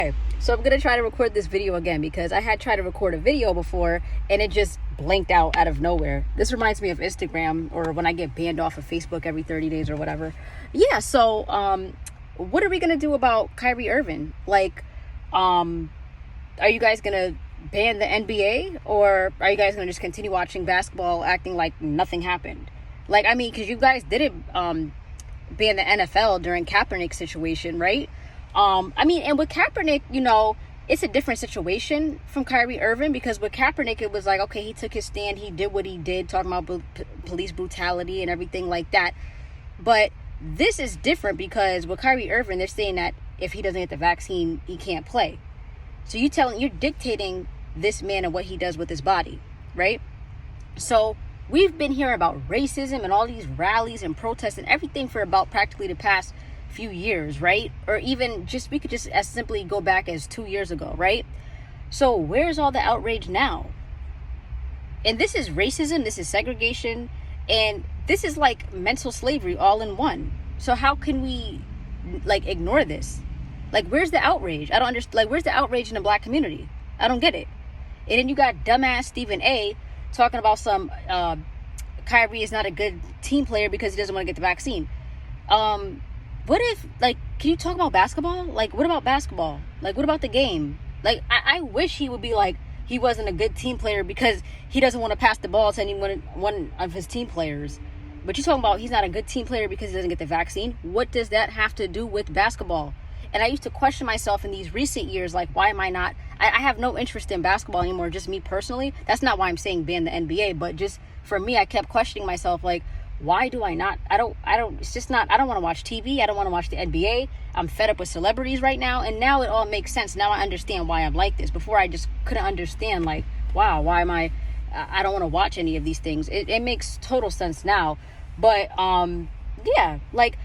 Okay, so I'm gonna try to record this video again because I had tried to record a video before and it just blanked out of nowhere. This reminds me of Instagram or when I get banned off of Facebook every 30 days or whatever. Yeah, so what are we gonna do about Kyrey Irving? Like, are you guys gonna ban the NBA or are you guys gonna just continue watching basketball acting like nothing happened? Like, I mean, because you guys didn't ban the NFL during Kaepernick's situation, right? I mean, and with Kaepernick, you know, it's a different situation from Kyrie Irving because with Kaepernick, it was like, okay, he took his stand, he did what he did, talking about police brutality and everything like that. But this is different because with Kyrie Irving, they're saying that if he doesn't get the vaccine, he can't play. So you're dictating this man and what he does with his body, right? So we've been hearing about racism and all these rallies and protests and everything for about practically the past few years, right? Or even we could just as simply go back as 2 years ago, right? So where's all the outrage now? And this is racism, this is segregation, and this is like mental slavery all in one. So how can we like ignore this? Like, where's the outrage? I don't understand. Like, where's the outrage in the black community? I don't get it. And then you got dumbass Stephen A talking about some Kyrie is not a good team player because he doesn't want to get the vaccine. What if, like, can you talk about basketball? Like, what about basketball? Like, what about the game? Like, I wish he would be like, he wasn't a good team player because he doesn't want to pass the ball to one of his team players. But you're talking about he's not a good team player because he doesn't get the vaccine. What does that have to do with basketball? And I used to question myself in these recent years, like, why am I not? I have no interest in basketball anymore, just me personally. That's not why I'm saying ban the NBA, but just for me, I kept questioning myself, like, why do I not? It's just not, I don't want to watch TV. I don't want to watch the NBA. I'm fed up with celebrities right now. And now it all makes sense. Now I understand why I'm like this. Before I just couldn't understand, like, wow, why am I don't want to watch any of these things. It makes total sense now. But, yeah, like,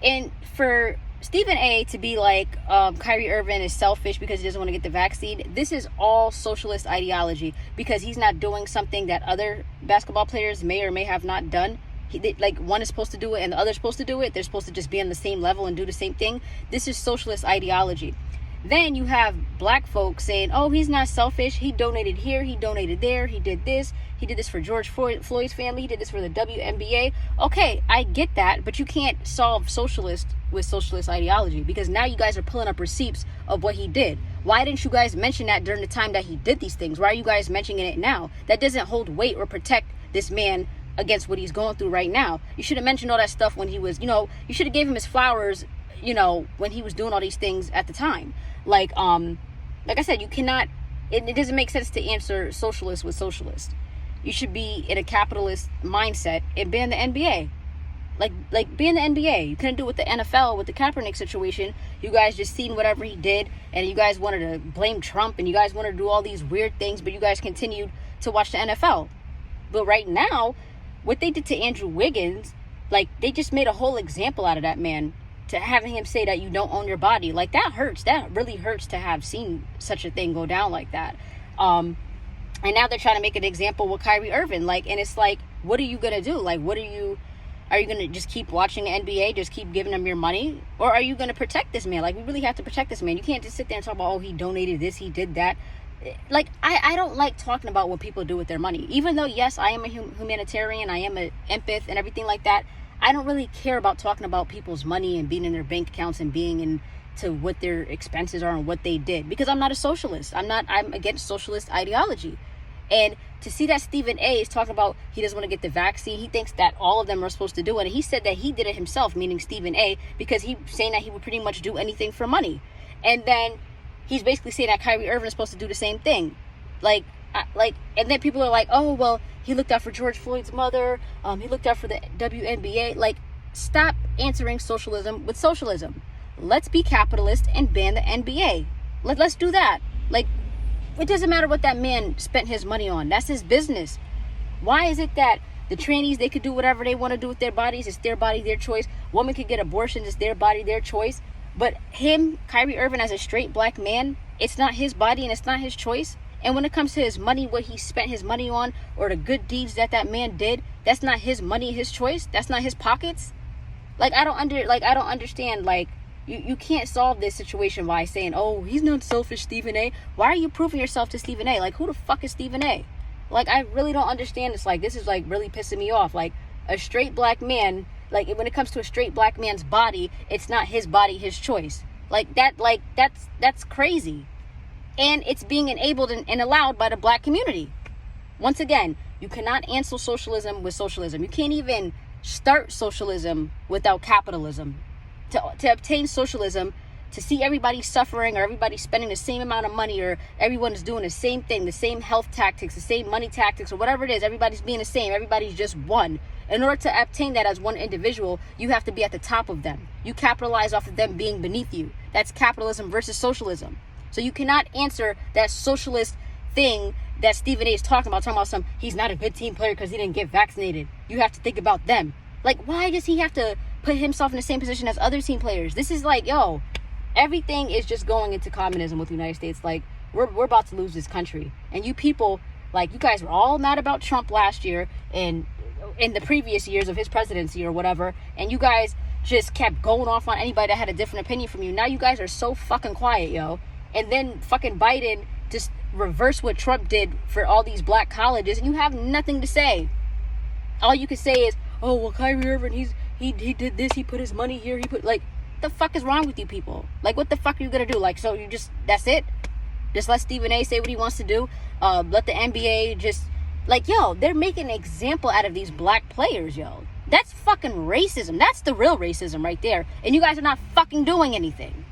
and for Stephen A to be like, Kyrie Irving is selfish because he doesn't want to get the vaccine. This is all socialist ideology because he's not doing something that other basketball players may or may have not done. Like, one is supposed to do it and the other is supposed to do it. They're supposed to just be on the same level and do the same thing. This is socialist ideology. Then you have black folks saying, oh, he's not selfish. He donated here. He donated there. He did this. He did this for George Floyd's family. He did this for the WNBA. Okay, I get that. But you can't solve socialist with socialist ideology because now you guys are pulling up receipts of what he did. Why didn't you guys mention that during the time that he did these things? Why are you guys mentioning it now? That doesn't hold weight or protect this man against what he's going through right now. You should have mentioned all that stuff when he was, you should have gave him his flowers, when he was doing all these things at the time. Like I said, you cannot, it doesn't make sense to answer socialist with socialist. You should be in a capitalist mindset and ban the NBA. Like ban the NBA. You couldn't do it with the NFL, with the Kaepernick situation. You guys just seen whatever he did, and you guys wanted to blame Trump, and you guys wanted to do all these weird things, but you guys continued to watch the NFL. But right now, what they did to Andrew Wiggins, like, they just made a whole example out of that man, to having him say that you don't own your body. Like, that hurts. That really hurts to have seen such a thing go down like that. And now they're trying to make an example with Kyrey Irving. Like, and it's like, what are you going to do? Like, are you going to just keep watching the NBA, just keep giving them your money? Or are you going to protect this man? Like, we really have to protect this man. You can't just sit there and talk about, oh, he donated this, he did that. Like, I don't like talking about what people do with their money. Even though, yes, I am a humanitarian, I am an empath and everything like that, I don't really care about talking about people's money and being in their bank accounts and being into what their expenses are and what they did. Because I'm not a socialist. I'm against socialist ideology. And to see that Stephen A is talking about he doesn't want to get the vaccine, he thinks that all of them are supposed to do it. And he said that he did it himself, meaning Stephen A, because he's saying that he would pretty much do anything for money. And then he's basically saying that Kyrie Irving is supposed to do the same thing. And then people are like, oh, well, he looked out for George Floyd's mother. He looked out for the WNBA. Like, stop answering socialism with socialism. Let's be capitalist and ban the NBA. Let's do that. Like, it doesn't matter what that man spent his money on. That's his business. Why is it that the trannies, they could do whatever they want to do with their bodies? It's their body, their choice. Women could get abortions. It's their body, their choice. But him, Kyrey Irving, as a straight black man, it's not his body and it's not his choice. And when it comes to his money, what he spent his money on, or the good deeds that man did, that's not his money, his choice. That's not his pockets. Like, I don't understand, like, You can't solve this situation by saying, oh, he's not selfish, Stephen A. Why are you proving yourself to Stephen A? Like, who the fuck is Stephen A? Like, I really don't understand this. Like, this is, like, really pissing me off. Like, a straight black man, like, when it comes to a straight black man's body, it's not his body, his choice. That's crazy. And it's being enabled and allowed by the black community. Once again, you cannot answer socialism with socialism. You can't even start socialism without capitalism. To obtain socialism, to see everybody suffering or everybody spending the same amount of money or everyone is doing the same thing, the same health tactics, the same money tactics or whatever it is, everybody's being the same, everybody's just one. In order to obtain that as one individual, you have to be at the top of them. You capitalize off of them being beneath you. That's capitalism versus socialism. So you cannot answer that socialist thing that Stephen A is talking about he's not a good team player because he didn't get vaccinated. You have to think about them. Like, why does he have to put himself in the same position as other team players? This is like, yo, everything is just going into communism with the United States. Like, we're about to lose this country. And you people, like, you guys were all mad about Trump last year and in the previous years of his presidency or whatever, and you guys just kept going off on anybody that had a different opinion from you. Now you guys are so fucking quiet, yo. And then fucking Biden just reversed what Trump did for all these black colleges, and you have nothing to say. All you can say is, oh, well, Kyrey Irving, he did this, he put his money here, like, the fuck is wrong with you people? Like, what the fuck are you gonna do? Like, so you just, that's it? Just let Stephen A say what he wants to do? Let the NBA just, like, yo, they're making an example out of these black players, yo. That's fucking racism. That's the real racism right there. And you guys are not fucking doing anything.